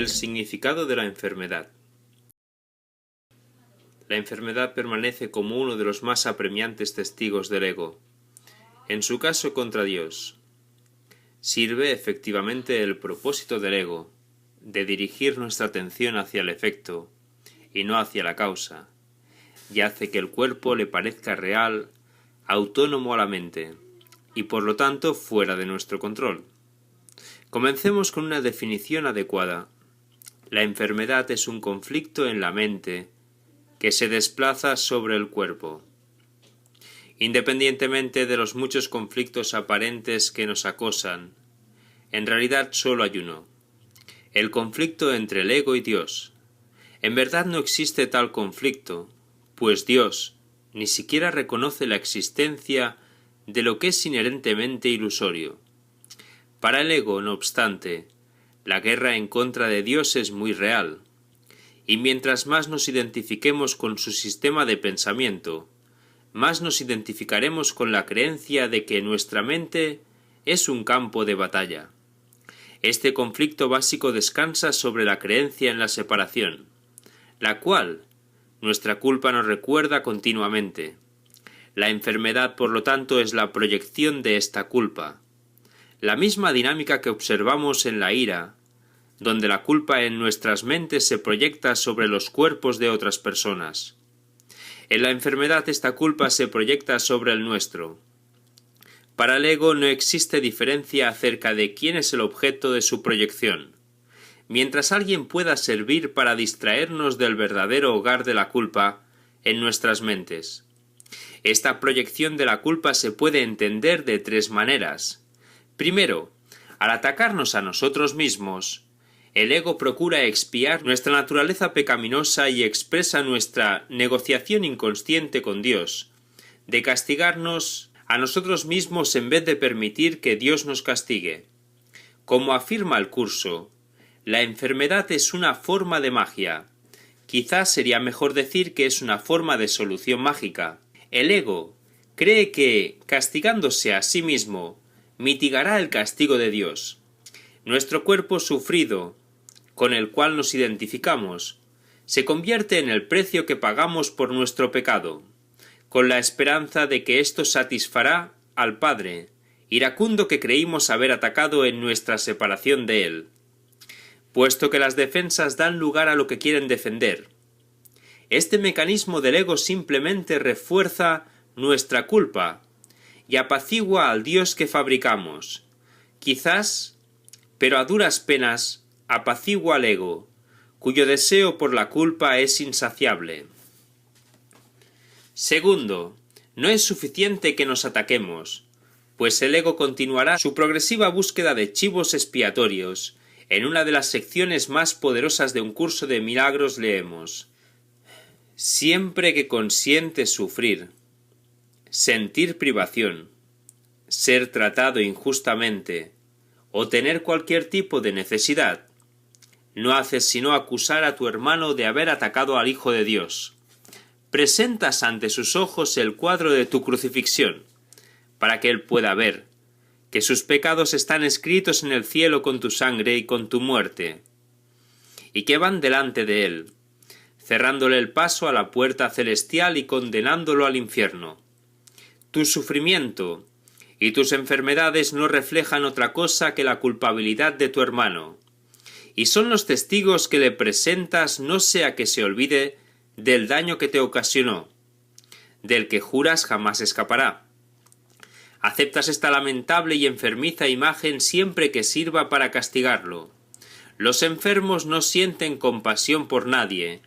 El significado de la enfermedad. La enfermedad permanece como uno de los más apremiantes testigos del ego. En su caso contra Dios, sirve efectivamente el propósito del ego, de dirigir nuestra atención hacia el efecto y no hacia la causa, y hace que el cuerpo le parezca real, autónomo a la mente, y por lo tanto fuera de nuestro control. Comencemos con una definición adecuada. La enfermedad es un conflicto en la mente que se desplaza sobre el cuerpo. Independientemente de los muchos conflictos aparentes que nos acosan, en realidad solo hay uno: el conflicto entre el ego y Dios. En verdad no existe tal conflicto, pues Dios ni siquiera reconoce la existencia de lo que es inherentemente ilusorio. Para el ego, no obstante, la guerra en contra de Dios es muy real, y mientras más nos identifiquemos con su sistema de pensamiento, más nos identificaremos con la creencia de que nuestra mente es un campo de batalla. Este conflicto básico descansa sobre la creencia en la separación, la cual nuestra culpa nos recuerda continuamente. La enfermedad, por lo tanto, es la proyección de esta culpa. La misma dinámica que observamos en la ira, donde la culpa en nuestras mentes se proyecta sobre los cuerpos de otras personas. En la enfermedad esta culpa se proyecta sobre el nuestro. Para el ego no existe diferencia acerca de quién es el objeto de su proyección. Mientras alguien pueda servir para distraernos del verdadero hogar de la culpa en nuestras mentes. Esta proyección de la culpa se puede entender de tres maneras. Primero, al atacarnos a nosotros mismos, el ego procura expiar nuestra naturaleza pecaminosa y expresa nuestra negociación inconsciente con Dios, de castigarnos a nosotros mismos en vez de permitir que Dios nos castigue. Como afirma el curso, la enfermedad es una forma de magia. Quizás sería mejor decir que es una forma de solución mágica. El ego cree que, castigándose a sí mismo, mitigará el castigo de Dios. Nuestro cuerpo sufrido, con el cual nos identificamos, se convierte en el precio que pagamos por nuestro pecado, con la esperanza de que esto satisfará al Padre, iracundo que creímos haber atacado en nuestra separación de Él, puesto que las defensas dan lugar a lo que quieren defender. Este mecanismo del ego simplemente refuerza nuestra culpa y apacigua al Dios que fabricamos. Quizás, pero a duras penas, apacigua al ego, cuyo deseo por la culpa es insaciable. Segundo, no es suficiente que nos ataquemos, pues el ego continuará su progresiva búsqueda de chivos expiatorios. En una de las secciones más poderosas de un curso de milagros leemos: siempre que consientes sufrir, sentir privación, ser tratado injustamente o tener cualquier tipo de necesidad, no haces sino acusar a tu hermano de haber atacado al Hijo de Dios. Presentas ante sus ojos el cuadro de tu crucifixión, para que él pueda ver que sus pecados están escritos en el cielo con tu sangre y con tu muerte, y que van delante de él, cerrándole el paso a la puerta celestial y condenándolo al infierno. Tu sufrimiento y tus enfermedades no reflejan otra cosa que la culpabilidad de tu hermano, y son los testigos que le presentas no sea que se olvide del daño que te ocasionó, del que juras jamás escapará. Aceptas esta lamentable y enfermiza imagen siempre que sirva para castigarlo. Los enfermos no sienten compasión por nadie,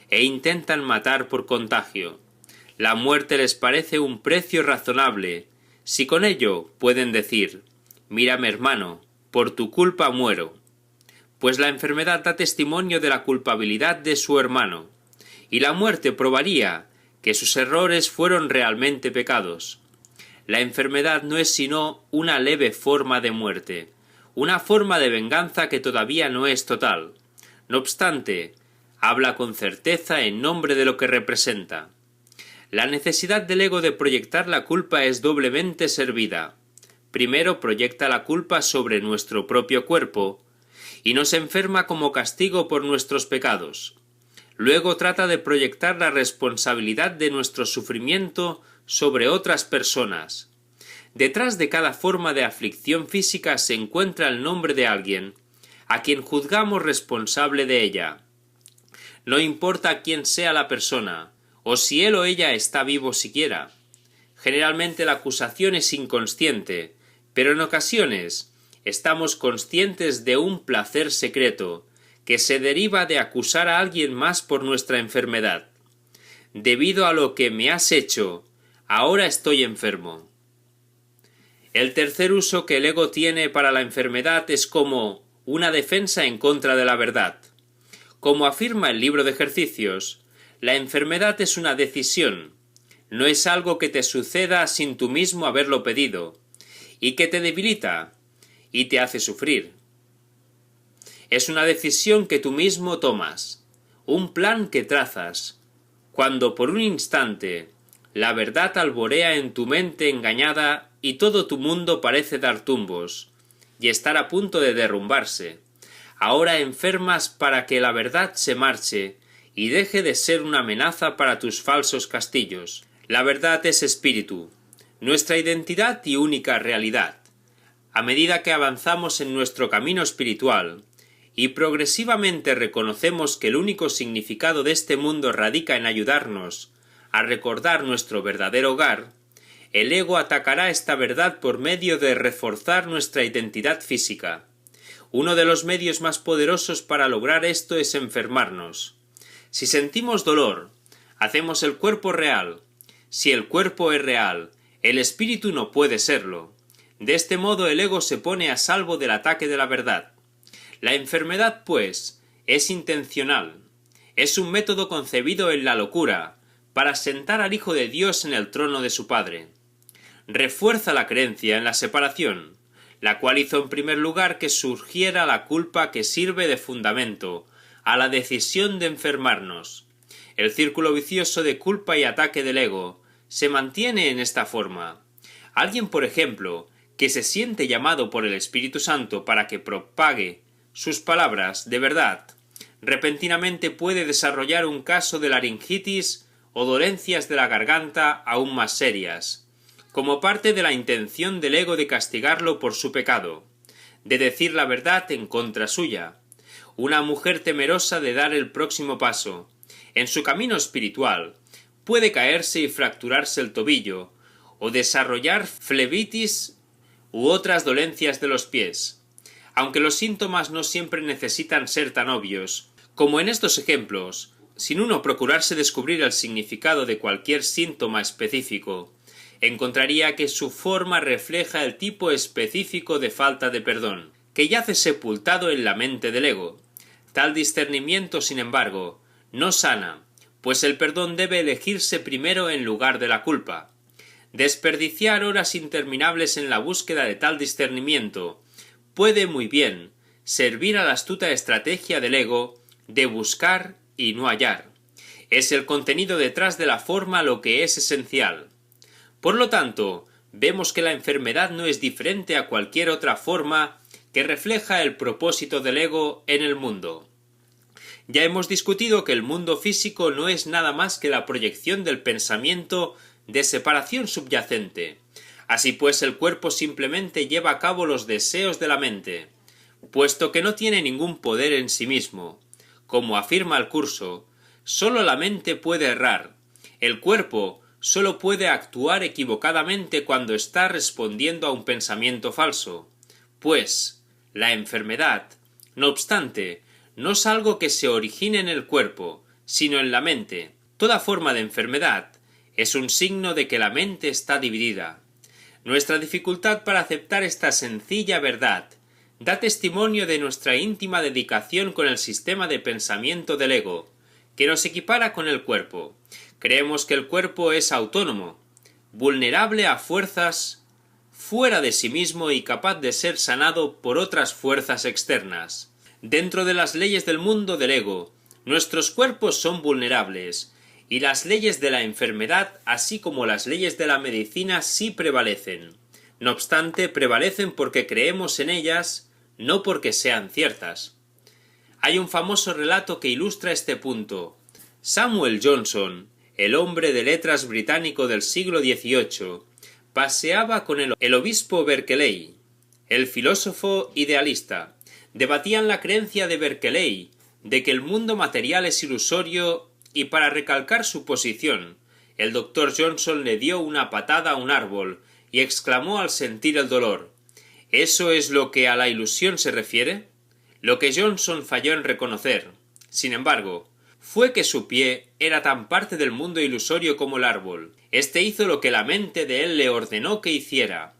e intentan matar por contagio. La muerte les parece un precio razonable, si con ello pueden decir: mírame hermano, por tu culpa muero. Pues la enfermedad da testimonio de la culpabilidad de su hermano, y la muerte probaría que sus errores fueron realmente pecados. La enfermedad no es sino una leve forma de muerte, una forma de venganza que todavía no es total. No obstante, habla con certeza en nombre de lo que representa. La necesidad del ego de proyectar la culpa es doblemente servida. Primero proyecta la culpa sobre nuestro propio cuerpo, y nos enferma como castigo por nuestros pecados. Luego trata de proyectar la responsabilidad de nuestro sufrimiento sobre otras personas. Detrás de cada forma de aflicción física se encuentra el nombre de alguien, a quien juzgamos responsable de ella. No importa quién sea la persona, o si él o ella está vivo siquiera. Generalmente la acusación es inconsciente, pero en ocasiones estamos conscientes de un placer secreto, que se deriva de acusar a alguien más por nuestra enfermedad. Debido a lo que me has hecho, ahora estoy enfermo. El tercer uso que el ego tiene para la enfermedad es como una defensa en contra de la verdad. Como afirma el libro de ejercicios, la enfermedad es una decisión, no es algo que te suceda sin tú mismo haberlo pedido, y que te debilita y te hace sufrir. Es una decisión que tú mismo tomas, un plan que trazas, cuando por un instante la verdad alborea en tu mente engañada y todo tu mundo parece dar tumbos y estar a punto de derrumbarse. Ahora enfermas para que la verdad se marche y deje de ser una amenaza para tus falsos castillos. La verdad es espíritu, nuestra identidad y única realidad. A medida que avanzamos en nuestro camino espiritual y progresivamente reconocemos que el único significado de este mundo radica en ayudarnos a recordar nuestro verdadero hogar, el ego atacará esta verdad por medio de reforzar nuestra identidad física. Uno de los medios más poderosos para lograr esto es enfermarnos. Si sentimos dolor, hacemos el cuerpo real. Si el cuerpo es real, el espíritu no puede serlo. De este modo el ego se pone a salvo del ataque de la verdad. La enfermedad, pues, es intencional. Es un método concebido en la locura, para sentar al Hijo de Dios en el trono de su Padre. Refuerza la creencia en la separación, la cual hizo en primer lugar que surgiera la culpa que sirve de fundamento a la decisión de enfermarnos. El círculo vicioso de culpa y ataque del ego se mantiene en esta forma. Alguien, por ejemplo, que se siente llamado por el Espíritu Santo para que propague sus palabras de verdad, repentinamente puede desarrollar un caso de laringitis o dolencias de la garganta aún más serias, como parte de la intención del ego de castigarlo por su pecado, de decir la verdad en contra suya. Una mujer temerosa de dar el próximo paso en su camino espiritual puede caerse y fracturarse el tobillo, o desarrollar flebitis u otras dolencias de los pies. Aunque los síntomas no siempre necesitan ser tan obvios, como en estos ejemplos, sin uno procurarse descubrir el significado de cualquier síntoma específico, encontraría que su forma refleja el tipo específico de falta de perdón, que yace sepultado en la mente del ego. Tal discernimiento, sin embargo, no sana, pues el perdón debe elegirse primero en lugar de la culpa. Desperdiciar horas interminables en la búsqueda de tal discernimiento puede muy bien servir a la astuta estrategia del ego de buscar y no hallar. Es el contenido detrás de la forma lo que es esencial. Por lo tanto, vemos que la enfermedad no es diferente a cualquier otra forma que refleja el propósito del ego en el mundo. Ya hemos discutido que el mundo físico no es nada más que la proyección del pensamiento de separación subyacente. Así pues, el cuerpo simplemente lleva a cabo los deseos de la mente, puesto que no tiene ningún poder en sí mismo. Como afirma el curso, solo la mente puede errar. El cuerpo solo puede actuar equivocadamente cuando está respondiendo a un pensamiento falso. Pues, la enfermedad, no obstante, no es algo que se origine en el cuerpo, sino en la mente. Toda forma de enfermedad es un signo de que la mente está dividida. Nuestra dificultad para aceptar esta sencilla verdad da testimonio de nuestra íntima dedicación con el sistema de pensamiento del ego, que nos equipara con el cuerpo. Creemos que el cuerpo es autónomo, vulnerable a fuerzas fuera de sí mismo y capaz de ser sanado por otras fuerzas externas. Dentro de las leyes del mundo del ego, nuestros cuerpos son vulnerables, y las leyes de la enfermedad, así como las leyes de la medicina, sí prevalecen. No obstante, prevalecen porque creemos en ellas, no porque sean ciertas. Hay un famoso relato que ilustra este punto. Samuel Johnson, el hombre de letras británico del siglo XVIII, paseaba con el obispo Berkeley, el filósofo idealista. Debatían la creencia de Berkeley de que el mundo material es ilusorio, y para recalcar su posición, el doctor Johnson le dio una patada a un árbol y exclamó al sentir el dolor: ¿eso es lo que a la ilusión se refiere? Lo que Johnson falló en reconocer, sin embargo, fue que su pie era tan parte del mundo ilusorio como el árbol. Este hizo lo que la mente de él le ordenó que hiciera.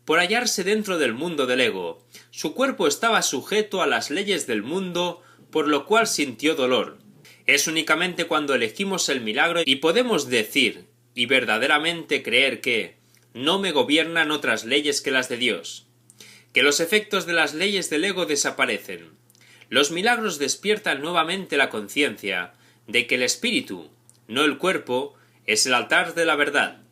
Por hallarse dentro del mundo del ego, su cuerpo estaba sujeto a las leyes del mundo, por lo cual sintió dolor. Es únicamente cuando elegimos el milagro y podemos decir y verdaderamente creer que no me gobiernan otras leyes que las de Dios, que los efectos de las leyes del ego desaparecen. Los milagros despiertan nuevamente la conciencia de que el espíritu, no el cuerpo, es el altar de la verdad.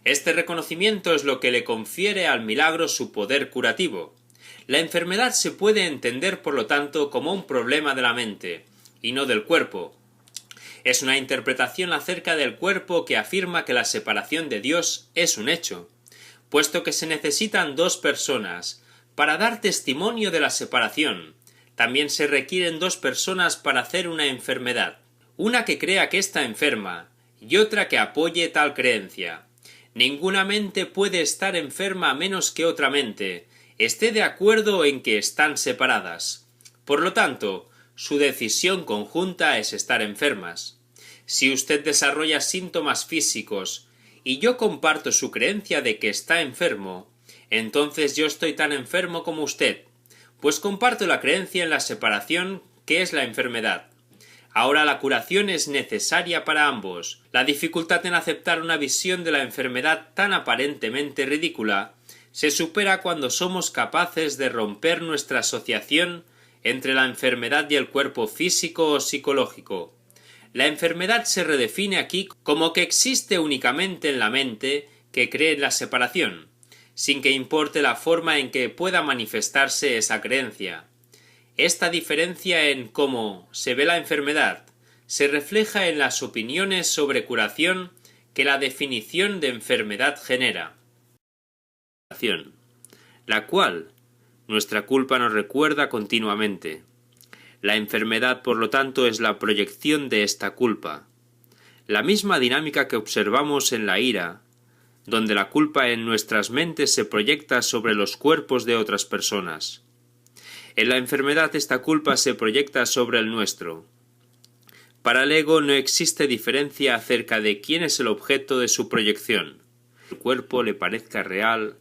Este reconocimiento es lo que le confiere al milagro su poder curativo. La enfermedad se puede entender, por lo tanto, como un problema de la mente, y no del cuerpo. Es una interpretación acerca del cuerpo que afirma que la separación de Dios es un hecho, puesto que se necesitan dos personas para dar testimonio de la separación. También se requieren dos personas para hacer una enfermedad, una que crea que está enferma y otra que apoye tal creencia. Ninguna mente puede estar enferma a menos que otra mente esté de acuerdo en que están separadas. Por lo tanto, su decisión conjunta es estar enfermas. Si usted desarrolla síntomas físicos y yo comparto su creencia de que está enfermo, entonces yo estoy tan enfermo como usted, pues comparto la creencia en la separación que es la enfermedad. Ahora la curación es necesaria para ambos. La dificultad en aceptar una visión de la enfermedad tan aparentemente ridícula se supera cuando somos capaces de romper nuestra asociación entre la enfermedad y el cuerpo físico o psicológico. La enfermedad se redefine aquí como que existe únicamente en la mente que cree en la separación, sin que importe la forma en que pueda manifestarse esa creencia. Esta diferencia en cómo se ve la enfermedad se refleja en las opiniones sobre curación que la definición de enfermedad genera, la cual nuestra culpa nos recuerda continuamente. La enfermedad, por lo tanto, es la proyección de esta culpa. La misma dinámica que observamos en la ira, donde la culpa en nuestras mentes se proyecta sobre los cuerpos de otras personas. En la enfermedad esta culpa se proyecta sobre el nuestro. Para el ego no existe diferencia acerca de quién es el objeto de su proyección. El cuerpo le parezca real,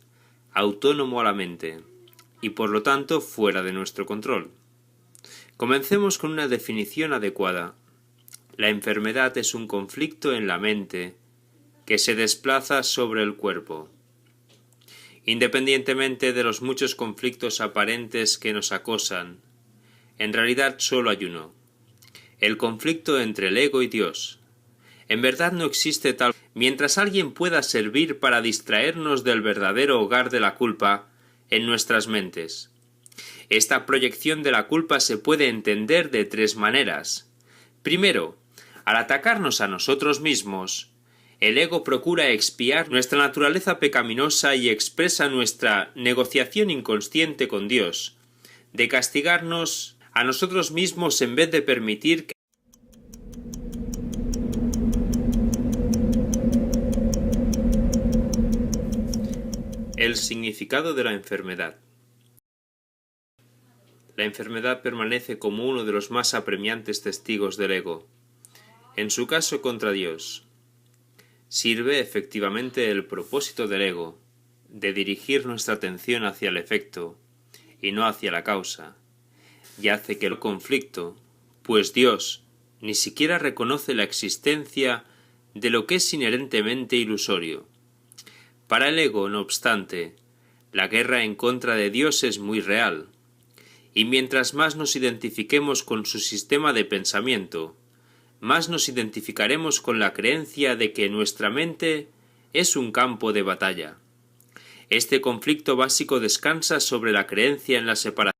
autónomo a la mente, y por lo tanto fuera de nuestro control. Comencemos con una definición adecuada. La enfermedad es un conflicto en la mente que se desplaza sobre el cuerpo. Independientemente de los muchos conflictos aparentes que nos acosan, en realidad solo hay uno: el conflicto entre el ego y Dios. En verdad no existe tal. Mientras alguien pueda servir para distraernos del verdadero hogar de la culpa en nuestras mentes. Esta proyección de la culpa se puede entender de tres maneras. Primero, al atacarnos a nosotros mismos, el ego procura expiar nuestra naturaleza pecaminosa y expresa nuestra negociación inconsciente con Dios, de castigarnos a nosotros mismos en vez de permitir que el significado de la enfermedad. La enfermedad permanece como uno de los más apremiantes testigos del ego, en su caso contra Dios. Sirve efectivamente el propósito del ego, de dirigir nuestra atención hacia el efecto, y no hacia la causa, y hace que el conflicto, pues Dios ni siquiera reconoce la existencia de lo que es inherentemente ilusorio. Para el ego, no obstante, la guerra en contra de Dios es muy real, y mientras más nos identifiquemos con su sistema de pensamiento, más nos identificaremos con la creencia de que nuestra mente es un campo de batalla. Este conflicto básico descansa sobre la creencia en la separación.